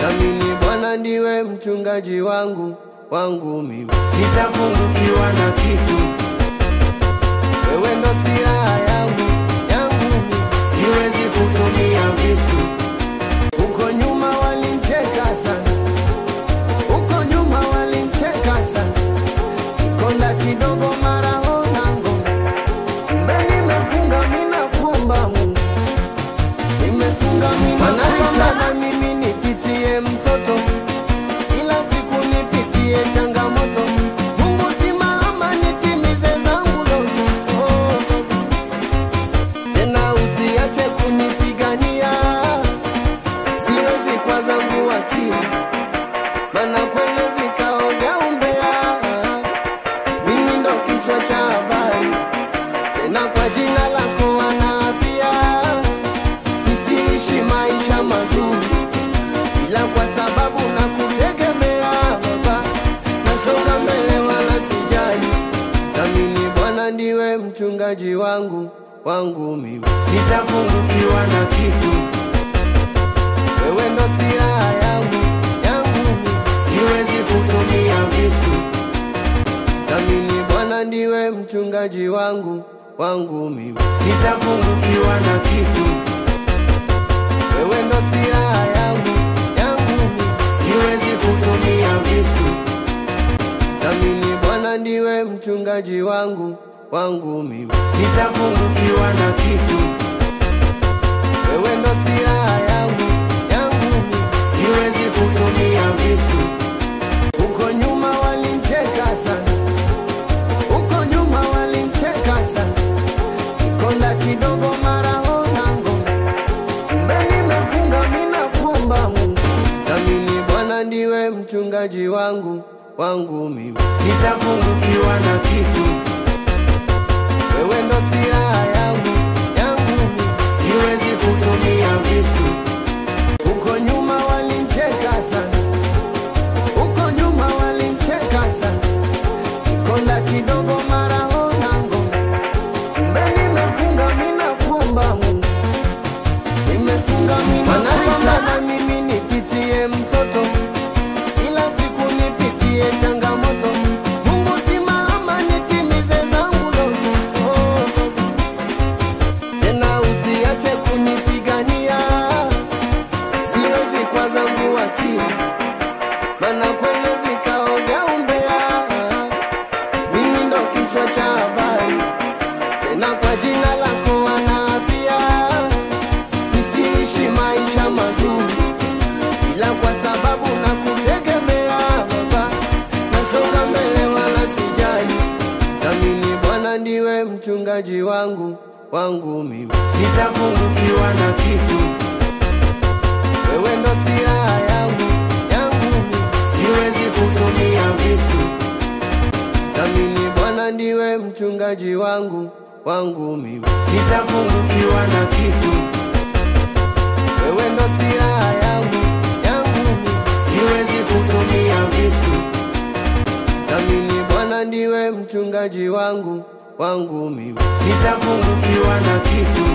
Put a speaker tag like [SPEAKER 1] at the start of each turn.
[SPEAKER 1] Amini Bwana ndiwe mchungaji wangu mimi,
[SPEAKER 2] sitapungukiwa na kitu.
[SPEAKER 1] wewe ndo silaha yangu
[SPEAKER 2] siwezi kutumia visu.
[SPEAKER 1] Uko nyuma walincheka sana, uko nyuma walincheka sana, nikonda kidogo mara ona ngoma, kumbe nimefunga mina kuomba Mungu, nimefunga mina kuomba na mimi nipitie msoto, ila siku nipitie changamoto. Mungu simama nitimize zangu ndoto, tena usiache kunipigania, siwezi kwa zangu akili, maana kwenye vikao vya umbea mimi ndo kichwa cha habari, tena kwa jina lako wanaapia nisiishi maisha mazuri, ila kwa sababu nakutegemea Baba, nasonga mbele wala sijali. Amini Bwana ndiwe mchungaji wangu mimi,
[SPEAKER 2] sitapungukiwa na kitu.
[SPEAKER 1] wewe ndo silaha yangu
[SPEAKER 2] siwezi kutumia visu.
[SPEAKER 1] Amini Bwana ndiwe mchungaji wangu mimi,
[SPEAKER 2] sitapungukiwa na kitu.
[SPEAKER 1] wewe ndo silaha yangu
[SPEAKER 2] siwezi kutumia visu.
[SPEAKER 1] Amini Bwana ndiwe mchungaji wangu mimi,
[SPEAKER 2] sitapungukiwa na kitu.
[SPEAKER 1] wewe ndo silaha yangu
[SPEAKER 2] siwezi kutumia visu.
[SPEAKER 1] Uko nyuma walincheka sana, uko nyuma walincheka sana, nikonda kidogo mara ona ngoma, kumbe nimefunga mina kuomba Mungu. Amini Bwana ndiwe mchungaji wangu mimi,
[SPEAKER 2] sitapungukiwa na kitu.
[SPEAKER 1] wewe ndo silaha yangu
[SPEAKER 2] siwezi kutumia visu.
[SPEAKER 1] Uko nyuma walincheka sana, uko nyuma walincheka sana, nikonda kidogo mara ona ngoma, kumbe nimefunga mina kuomba Mungu, nimefunga mina kuomba na mimi nipitie msoto, ila siku nipitie changamoto. Mungu simama nitimize zangu ndoto, tena usiache kunipigania, siwezi kwa zangu akili, maana kwenye vikao vya umbea mimi ndo kichwa cha habari, tena kwa jina lako wanaapia nisiishi maisha mazuri, ila kwa sababu nakutegemea Baba, nasonga mbele wala sijali. Amini Bwana ndiwe mchungaji wangu mimi,
[SPEAKER 2] sitapungukiwa na kitu.
[SPEAKER 1] wewe ndo silaha yangu
[SPEAKER 2] siwezi kutumia visu.
[SPEAKER 1] Amini Bwana ndiwe mchungaji wangu mimi,
[SPEAKER 2] sitapungukiwa na kitu.
[SPEAKER 1] wewe ndo silaha yangu
[SPEAKER 2] siwezi kutumia visu.
[SPEAKER 1] Amini Bwana ndiwe mchungaji wangu mimi,
[SPEAKER 2] sitapungukiwa na kitu.